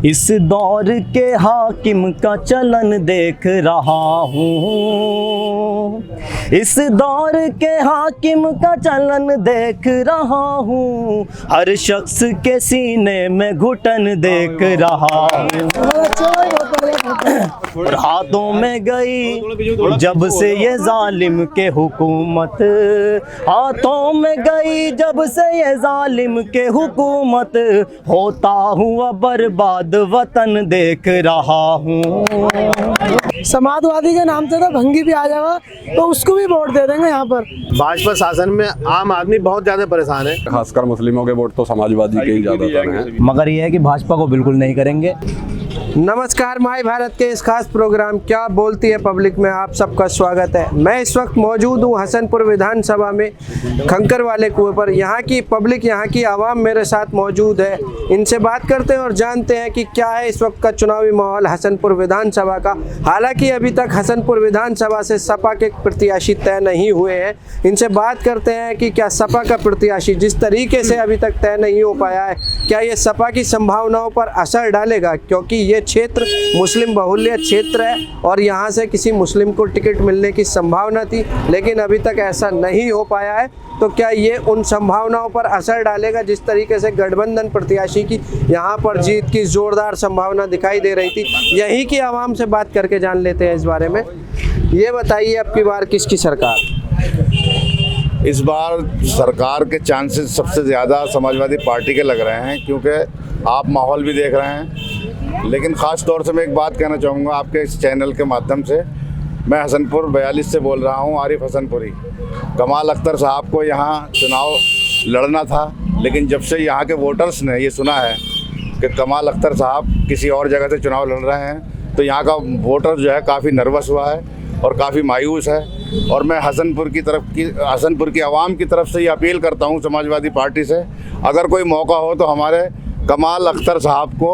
इस दौर के हाकिम का चलन देख रहा हूँ, इस दौर के हाकिम का चलन देख रहा हूँ, हर शख्स के सीने में घुटन देख रहा हूँ। और हाथों में गई जब से ये जालिम के हुकूमत, हाथों में गई जब से ये जालिम के हुकूमत, होता हुआ बर्बाद वतन देख रहा हूँ। समाजवादी के नाम से तो भंगी भी आ जाएगा तो उसको भी वोट दे देंगे। यहाँ पर भाजपा शासन में आम आदमी बहुत ज्यादा परेशान है, खासकर मुस्लिमों के वोट तो समाजवादी के ही ज्यादातर हैं। मगर ये है कि भाजपा को बिल्कुल नहीं करेंगे। नमस्कार, माय भारत के इस खास प्रोग्राम क्या बोलती है पब्लिक में आप सबका स्वागत है। मैं इस वक्त मौजूद हूँ हसनपुर विधानसभा में खंकर वाले कुएं पर। यहाँ की पब्लिक, यहाँ की आवाम मेरे साथ मौजूद है। इनसे बात करते हैं और जानते हैं कि क्या है इस वक्त का चुनावी माहौल हसनपुर विधानसभा का। हालांकि अभी तक हसनपुर विधानसभा से सपा के प्रत्याशी तय नहीं हुए हैं। इनसे बात करते हैं कि क्या सपा का प्रत्याशी जिस तरीके से अभी तक तय नहीं हो पाया है, क्या ये सपा की संभावनाओं पर असर डालेगा, क्योंकि ये क्षेत्र मुस्लिम बहुल्य क्षेत्र है और यहाँ से किसी मुस्लिम को टिकट मिलने की संभावना थी, लेकिन अभी तक ऐसा नहीं हो पाया है। तो क्या ये उन संभावनाओं पर असर डालेगा जिस तरीके से गठबंधन प्रत्याशी की यहाँ पर जीत की जोरदार संभावना दिखाई दे रही थी। यहीं की आवाम से बात करके जान लेते हैं इस बारे में। ये बताइए, अब की बार किसकी सरकार? इस बार सरकार के चांसेस सबसे ज़्यादा समाजवादी पार्टी के लग रहे हैं, क्योंकि आप माहौल भी देख रहे हैं। लेकिन ख़ास तौर से मैं एक बात कहना चाहूँगा आपके इस चैनल के माध्यम से। मैं हसनपुर 42 से बोल रहा हूँ, आरिफ हसनपुरी। कमाल अख्तर साहब को यहाँ चुनाव लड़ना था, लेकिन जब से यहाँ के वोटर्स ने ये सुना है कि कमाल अख्तर साहब किसी और जगह से चुनाव लड़ रहे हैं, तो यहाँ का वोटर जो है काफ़ी नर्वस हुआ है और काफ़ी मायूस है। और मैं हसनपुर की आवाम की तरफ से ये अपील करता हूँ समाजवादी पार्टी से, अगर कोई मौका हो तो हमारे कमाल अख्तर साहब को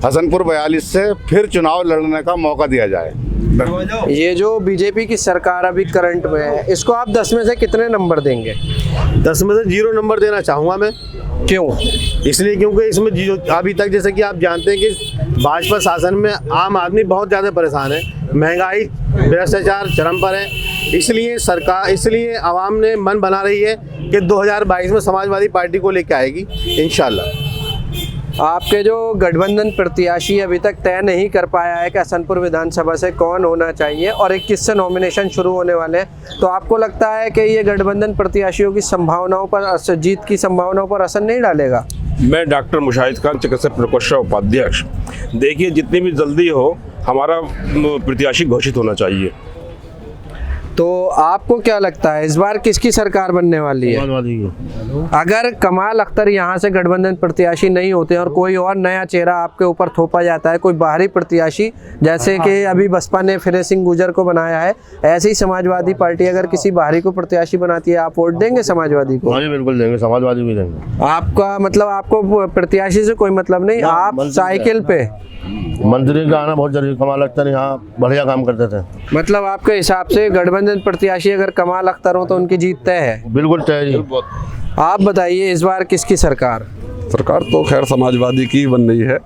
हसनपुर 42 से फिर चुनाव लड़ने का मौका दिया जाए। ये जो बीजेपी की सरकार अभी करंट में है, इसको आप 10 में से कितने नंबर देंगे? 10 में से 0 नंबर देना चाहूँगा मैं। क्यों? इसलिए क्योंकि इसमें अभी तक जैसे कि आप जानते हैं कि भाजपा शासन में आम आदमी बहुत ज़्यादा परेशान है, महंगाई भ्रष्टाचार चरम पर है। इसलिए आवाम ने मन बना रही है कि 2022 में समाजवादी पार्टी को लेकर आएगी इंशाल्लाह। आपके जो गठबंधन प्रत्याशी अभी तक तय नहीं कर पाया है कि हसनपुर विधानसभा से कौन होना चाहिए और 21 से नॉमिनेशन शुरू होने वाले हैं, तो आपको लगता है कि ये गठबंधन प्रत्याशियों की संभावनाओं पर, जीत की संभावनाओं पर असर नहीं डालेगा? मैं डॉक्टर मुशाहिद खान, चिकित्सक प्रकोष्ठ उपाध्यक्ष। देखिए, जितनी भी जल्दी हो हमारा प्रत्याशी घोषित होना चाहिए। तो आपको क्या लगता है इस बार किसकी सरकार बनने वाली है? अगर कमाल अख्तर यहाँ से गठबंधन प्रत्याशी नहीं होते और कोई और नया चेहरा आपके ऊपर थोपा जाता है, कोई बाहरी प्रत्याशी, जैसे कि अभी बसपा ने फिरे सिंह गुजर को बनाया है, ऐसे ही समाजवादी पार्टी अगर किसी बाहरी को प्रत्याशी बनाती है, आप वोट देंगे समाजवादी को? जी बिल्कुल देंगे, समाजवादी भी देंगे। आपका मतलब, आपको प्रत्याशी से कोई मतलब नहीं, आप साइकिल पे? मंत्री का आना बहुत जरूरी। कमाल अख्तर यहाँ बढ़िया काम करते थे। मतलब आपके हिसाब से गठबंधन प्रत्याशी अगर कमाल अख्तर हो तो उनकी जीत तय है? बिल्कुल तय जी। आप बताइए, इस बार किसकी सरकार? सरकार तो खैर समाजवादी की बन रही है।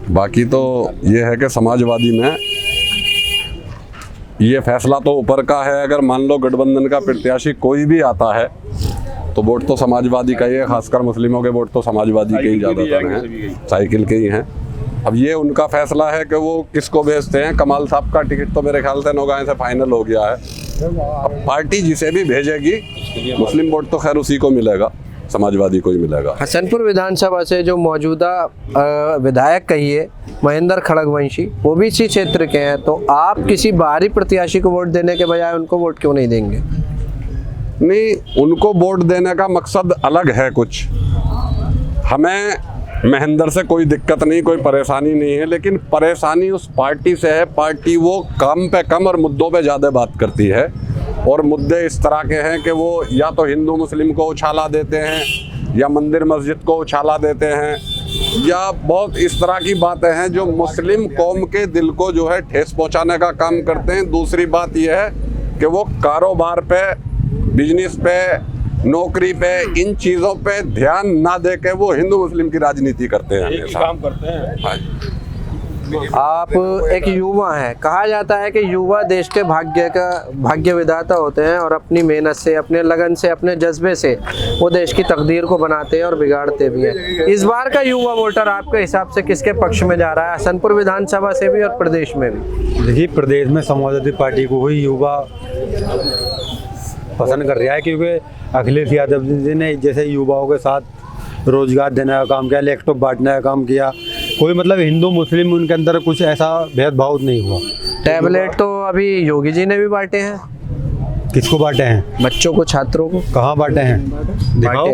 बाकी तो ये है कि समाजवादी में ये फैसला तो ऊपर का है। अगर मान लो गठबंधन का प्रत्याशी कोई भी आता है तो वोट तो समाजवादी का ही है, खासकर मुस्लिमों के वोट तो समाजवादी के ही ज़्यादातर हैं, साइकिल के ही हैं। अब ये उनका फैसला है कि वो किसको भेजते हैं। कमाल साहब का टिकट तो मेरे ख्याल से नौगांव से फाइनल हो गया है। अब पार्टी जिसे भी भेजेगी, मुस्लिम वोट तो खैर उसी को मिलेगा, समाजवादी को ही मिलेगा। हसनपुर विधानसभा से जो मौजूदा विधायक कहिए महेंद्र खड़गवंशी, वो भी इसी क्षेत्र के हैं, तो आप किसी बाहरी प्रत्याशी को वोट देने के बजाय उनको वोट क्यों नहीं देंगे? नहीं, उनको वोट देने का मकसद अलग है कुछ। हमें महेंद्र से कोई दिक्कत नहीं, कोई परेशानी नहीं है, लेकिन परेशानी उस पार्टी से है। पार्टी वो कम पे कम और मुद्दों पे ज़्यादा बात करती है, और मुद्दे इस तरह के हैं कि वो या तो हिंदू मुस्लिम को उछाला देते हैं, या मंदिर मस्जिद को उछाला देते हैं, या बहुत इस तरह की बातें हैं जो मुस्लिम कौम के दिल को जो है ठेस पहुंचाने का काम करते हैं। दूसरी बात यह है कि वो कारोबार पे, बिजनेस पे नौकरी पे, इन चीज़ों पे ध्यान ना दे के वो हिंदू मुस्लिम की राजनीति करते हैं हमेशा। काम करते हैं। हाँ। आप एक युवा हैं, कहा जाता है कि युवा देश के भाग्य विधाता होते हैं और अपनी मेहनत से, अपने लगन से, अपने जज्बे से वो देश की तकदीर को बनाते हैं और बिगाड़ते भी हैं। इस बार का युवा वोटर आपके हिसाब से किसके पक्ष में जा रहा है, हसनपुर विधानसभा से भी और प्रदेश में भी? देखिए, प्रदेश में समाजवादी पार्टी को ही युवा पसंद कर रहा है, क्योंकि अखिलेश यादव जी ने जैसे युवाओं के साथ रोजगार देने का काम किया, लैपटॉप बांटने का काम किया, कोई मतलब हिंदू मुस्लिम उनके अंदर कुछ ऐसा भेदभाव नहीं हुआ। टैबलेट तो अभी योगी जी ने भी बांटे हैं। किसको बांटे हैं? बच्चों को, छात्रों को। कहाँ बांटे हैं? दिखाओ,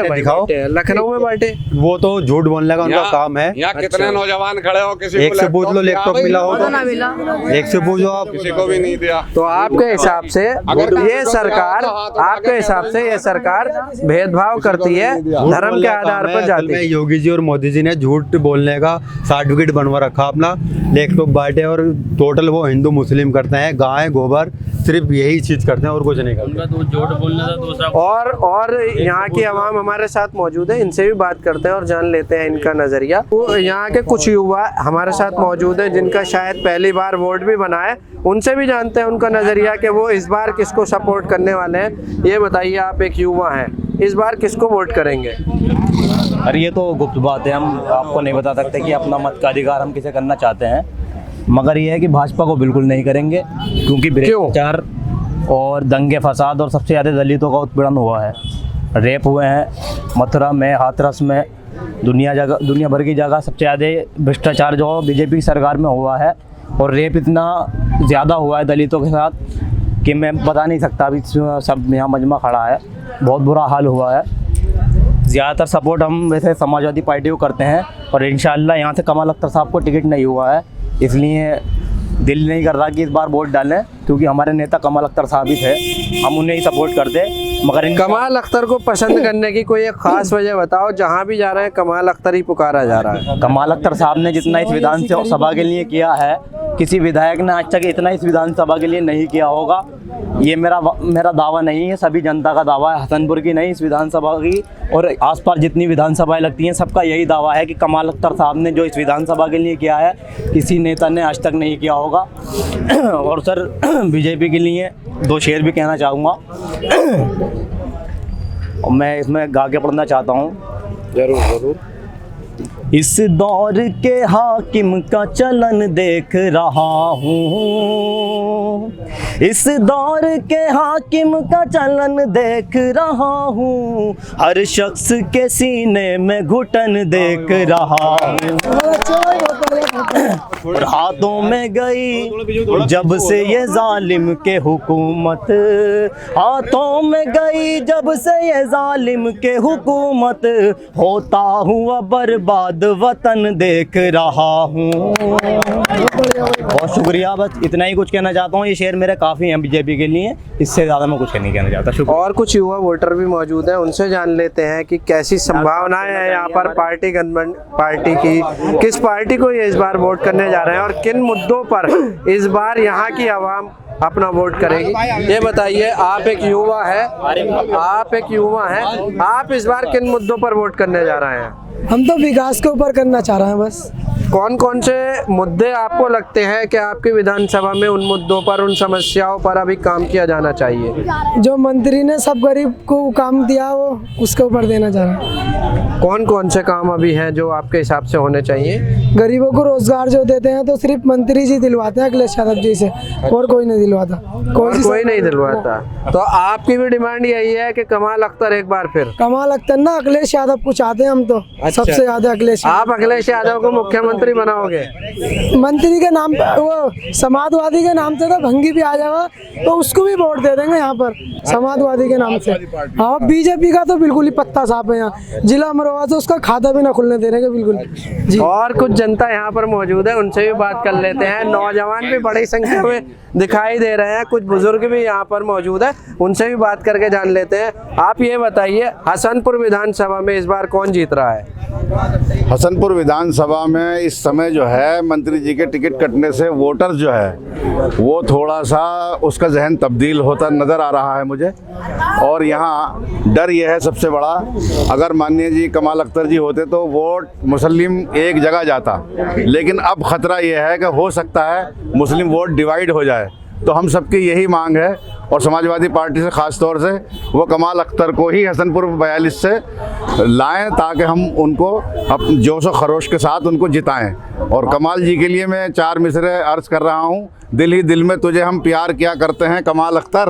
दिखाओ। लखनऊ में बांटे। वो तो झूठ बोलने का उनका काम है। यहाँ कितने नौजवान खड़े हो, किसी एक से पूछ लो लैपटॉप मिला हो तो, एक से पूछो आप। किसी को भी नहीं दिया। तो आपके हिसाब से ये सरकार, आपके हिसाब से ये सरकार भेदभाव करती है, धर्म के आधार पर जाती है? योगी जी और मोदी जी ने झूठ बोलने का सर्टिफिकेट बनवा रखा अपना, लैपटॉप बांटे, और टोटल वो हिंदू मुस्लिम करते हैं, गाय गोबर, सिर्फ यही चीज करते हैं और कुछ नहीं करते। तो झूठ बोलने से दूसरा और यहाँ की आवाम हमारे साथ मौजूद है, इनसे भी बात करते हैं और जान लेते हैं इनका नजरिया। वो यहाँ के कुछ युवा हमारे साथ मौजूद हैं जिनका शायद पहली बार वोट भी बना है, उनसे भी जानते हैं उनका नजरिया कि वो इस बार किसको सपोर्ट करने वाले हैं। ये बताइए, आप एक युवा हैं, इस बार किसको वोट करेंगे? अरे ये तो गुप्त बात है, हम आपको नहीं बता सकते कि अपना मत का अधिकार हम किसे करना चाहते हैं, मगर ये है कि भाजपा को बिल्कुल नहीं करेंगे, क्योंकि भ्रष्टाचार और दंगे फसाद और सबसे ज़्यादा दलितों का उत्पीड़न हुआ है। रेप हुए हैं मथुरा में, हाथरस में, दुनिया भर की जगह सबसे ज़्यादा भ्रष्टाचार जो बीजेपी की सरकार में हुआ है, और रेप इतना ज़्यादा हुआ है दलितों के साथ कि मैं बता नहीं सकता। अभी सब यहाँ मजमा खड़ा है, बहुत बुरा हाल हुआ है। ज़्यादातर सपोर्ट हम वैसे समाजवादी पार्टी को करते हैं, और इंशाअल्लाह यहाँ से कमाल अख्तर साहब को टिकट नहीं हुआ है, इसलिए दिल नहीं कर रहा कि इस बार वोट डालें, क्योंकि हमारे नेता कमाल अख्तर साहब ही थे, हम उन्हें ही सपोर्ट करते। मगर कमाल अख्तर को पसंद करने की कोई एक खास वजह बताओ, जहाँ भी जा रहे हैं कमाल अख्तर ही पुकारा जा रहा है। कमाल अख्तर साहब ने जितना इस विधानसभा के लिए किया है, किसी विधायक ने आज तक इतना इस विधानसभा के लिए नहीं किया होगा। ये मेरा दावा नहीं है, सभी जनता का दावा है, हसनपुर की नहीं, इस विधानसभा की और आसपास जितनी विधानसभाएं लगती हैं सबका यही दावा है कि कमाल अख्तर साहब ने जो इस विधानसभा के लिए किया है, किसी नेता ने आज तक नहीं किया होगा। और सर, बीजेपी के लिए दो शेर भी कहना चाहूँगा, और मैं इसमें गा के पढ़ना चाहता हूँ। जरूर जरूर। इस दौर के हाकिम का चलन देख रहा हूँ, इस दौर के हाकिम का चलन देख रहा हूँ, हर शख्स के सीने में घुटन देख रहा हूँ, और हाथों में गई जब से ये जालिम के हुकूमत, हाथों में गई जब से ये जालिम के हुकूमत, होता हुआ बर्बाद वतन देख रहा हूँ। बहुत शुक्रिया, बस इतना ही कुछ कहना चाहता हूँ। ये शेर मेरे काफ़ी हैं बीजेपी के लिए, इससे ज़्यादा मैं कुछ नहीं कहना चाहता। शुक्रिया। और कुछ युवा वोटर भी मौजूद हैं, उनसे जान लेते हैं कि कैसी संभावनाएं हैं यहाँ पर पार्टी की, किस पार्टी को ये इस बार वोट करने जा रहे हैं और किन मुद्दों पर इस बार यहाँ की आवाम अपना वोट करेगी। ये बताइए, आप एक युवा है, आप इस बार किन मुद्दों पर वोट करने जा रहे हैं? हम तो विकास के ऊपर करना चाह रहे हैं बस। कौन कौन से मुद्दे आपको लगते हैं कि आपकी विधानसभा में उन मुद्दों पर, उन समस्याओं पर अभी काम किया जाना चाहिए? जो मंत्री ने सब गरीब को काम दिया वो उसके ऊपर देना चाह रहे हैं। कौन कौन से काम अभी हैं जो आपके हिसाब से होने चाहिए? गरीबों को रोजगार जो देते हैं तो सिर्फ मंत्री जी दिलवाते हैं अखिलेश यादव जी से, और कोई नहीं दिलवाता। कोई नहीं दिलवाता। तो आपकी भी डिमांड यही है कि कमाल अख्तर एक बार फिर? कमाल अख्तर ना, अखिलेश यादव को चाहते हैं हम तो। अच्छा। सबसे ज्यादा अखिलेश। आप अखिलेश यादव को मुख्यमंत्री बनाओगे? मंत्री के नाम, वो समाजवादी के नाम से तो भंगी भी आ जाएगा तो उसको भी वोट दे देंगे यहाँ पर, समाजवादी के नाम से। हाँ, बीजेपी का तो बिल्कुल ही पत्ता साफ है यहाँ, जिला अमरोहा से उसका खाता भी ना खुलने दे रहे बिल्कुल जी। और कुछ जनता यहाँ पर मौजूद है, उनसे भी बात कर लेते हैं। नौजवान भी बड़ी संख्या में दिखाई दे रहे हैं, कुछ बुजुर्ग भी यहाँ पर मौजूद है, उनसे भी बात करके जान लेते हैं। आप ये बताइए, हसनपुर विधानसभा में इस बार कौन जीत रहा है? हसनपुर विधानसभा में इस समय जो है मंत्री जी के टिकट कटने से वोटर्स जो है वो थोड़ा सा उसका जहन तब्दील होता नज़र आ रहा है मुझे। और यहाँ डर यह है सबसे बड़ा, अगर माननीय जी कमाल अख्तर जी होते तो वोट मुस्लिम एक जगह जाता, लेकिन अब ख़तरा यह है कि हो सकता है मुस्लिम वोट डिवाइड हो जाए। तो हम सबकी यही मांग है और समाजवादी पार्टी से ख़ास तौर से वो कमाल अख्तर को ही हसनपुर 42 से लाएं ताकि हम उनको अपने जोश और खरोश के साथ उनको जिताएं। और कमाल जी के लिए मैं 4 मिसरे अर्ज़ कर रहा हूं। दिल ही दिल में तुझे हम प्यार किया करते हैं कमाल अख्तर,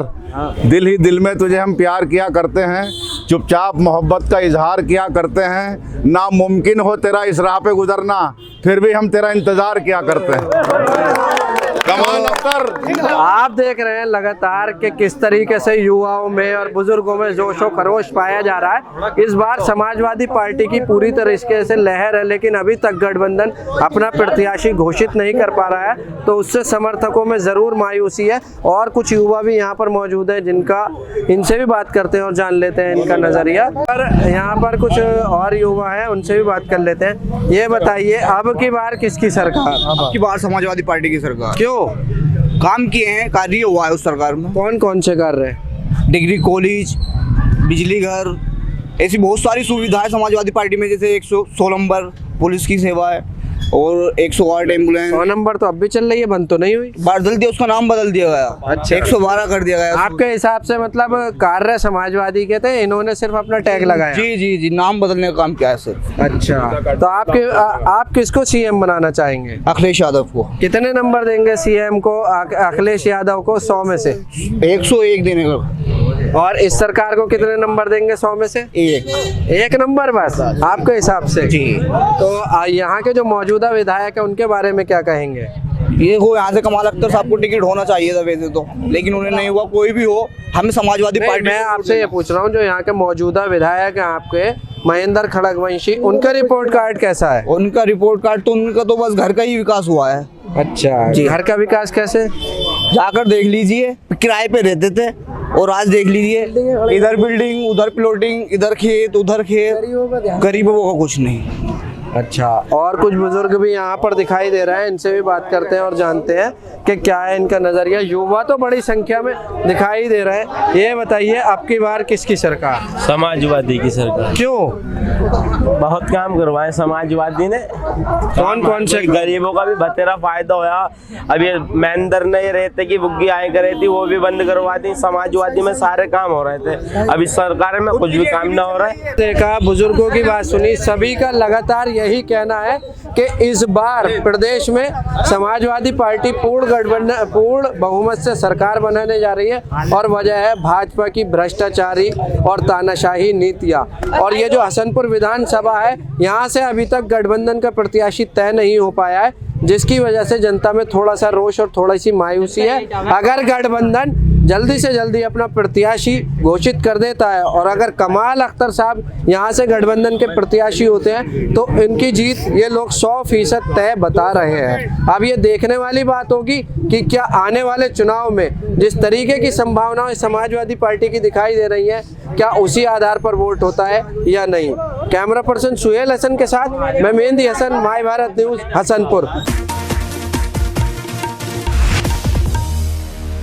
दिल ही दिल में तुझे हम प्यार किया करते हैं, चुपचाप मोहब्बत का इजहार किया करते हैं, नामुमकिन हो तेरा इस राह पे गुजरना फिर भी हम तेरा इंतज़ार किया करते हैं। कमाल अख्तर। आप देख रहे हैं लगातार कि किस तरीके से युवाओं में और बुजुर्गों में जोशो खरोश पाया जा रहा है। इस बार समाजवादी पार्टी की पूरी तरीके से लहर है, लेकिन अभी तक गठबंधन अपना प्रत्याशी घोषित नहीं कर पा रहा है, तो उससे समर्थकों में ज़रूर मायूसी है। और कुछ युवा भी यहाँ पर मौजूद है जिनका इनसे भी बात करते हैं और जान लेते हैं इनका नज़रिया। पर यहाँ पर कुछ और युवा हैं, उनसे भी बात कर लेते हैं। ये बताइए, अब की बार किसकी सरकार? अब की बार समाजवादी पार्टी की सरकार। क्यों? काम किए हैं, कार्य हुआ है उस सरकार में। कौन कौन से कर रहे हैं? डिग्री कॉलेज, बिजली घर, ऐसी बहुत सारी सुविधाएं समाजवादी पार्टी में, जैसे 116 नंबर पुलिस की सेवा है और 108 एम्बुलेंस। 100 नंबर तो अब भी चल रही है, बंद तो नहीं हुई? बदल दिया, उसका नाम बदल दिया गया। अच्छा। 112 कर दिया गया। आपके हिसाब से मतलब कार्य समाजवादी के थे, इन्होंने सिर्फ अपना टैग लगाया? जी जी जी, नाम बदलने का काम किया है सिर्फ। अच्छा, तो आप किसको सीएम बनाना चाहेंगे? अखिलेश यादव को। कितने नंबर देंगे सीएम को, अखिलेश यादव को 100 में से? 101 देने का। और इस सरकार को कितने नंबर देंगे 100 में से? एक नंबर बस आपके हिसाब से? जी। तो यहाँ के जो मौजूदा विधायक है उनके बारे में क्या कहेंगे? ये हो, यहाँ से कमाल अख्तर साहब को टिकट होना चाहिए था वैसे तो, लेकिन उन्हें नहीं हुआ। कोई भी हो, हमें समाजवादी पार्टी। मैं आपसे ये पूछ रहा हूँ, जो यहाँ के मौजूदा विधायक हैं आपके महेंद्र खड़गवंशी, उनका रिपोर्ट कार्ड कैसा है? उनका रिपोर्ट कार्ड तो उनका तो बस घर का ही विकास हुआ है। अच्छा जी। घर का विकास कैसे? जाकर देख लीजिए, किराए पे रहते थे और आज देख लीजिए, इधर बिल्डिंग, उधर प्लॉटिंग, इधर खेत, उधर खेत, गरीबों को कुछ नहीं। अच्छा, और कुछ बुजुर्ग भी यहाँ पर दिखाई दे रहे हैं, इनसे भी बात करते हैं और जानते हैं कि क्या है इनका नज़रिया। युवा तो बड़ी संख्या में दिखाई दे रहे हैं। ये बताइए, अब की बार किसकी सरकार? समाजवादी की सरकार। क्यों? बहुत काम करवाए समाजवादी ने। कौन से? गरीबों का भी बतेरा फायदा होया। अब ये महेंद्र नहीं रहते की बुग्गी आए करे थी, वो भी बंद करवा दी। समाजवादी में सारे काम हो रहे थे, अब इस सरकार में कुछ भी काम ना हो रहा है। देखा, बुजुर्गों की बात सुनी, सभी का लगातार यही कहना है कि इस बार प्रदेश में समाजवादी पार्टी पूर्ण बहुमत से सरकार बनाने जा रही है, और वजह है भाजपा की भ्रष्टाचारी और तानाशाही नीतियां। और ये जो हसनपुर विधानसभा है, यहाँ से अभी तक गठबंधन का प्रत्याशी तय नहीं हो पाया है, जिसकी वजह से जनता में थोड़ा सा रोष और थोड़ी सी मायूसी है। अगर गठबंधन जल्दी से जल्दी अपना प्रत्याशी घोषित कर देता है, और अगर कमाल अख्तर साहब यहाँ से गठबंधन के प्रत्याशी होते हैं, तो इनकी जीत ये लोग 100% तय बता रहे हैं। अब ये देखने वाली बात होगी कि क्या आने वाले चुनाव में जिस तरीके की संभावनाएं समाजवादी पार्टी की दिखाई दे रही हैं, क्या उसी आधार पर वोट होता है या नहीं। कैमरा पर्सन सुहेल हसन के साथ मैं मेहंदी हसन, माय भारत न्यूज़, हसनपुर।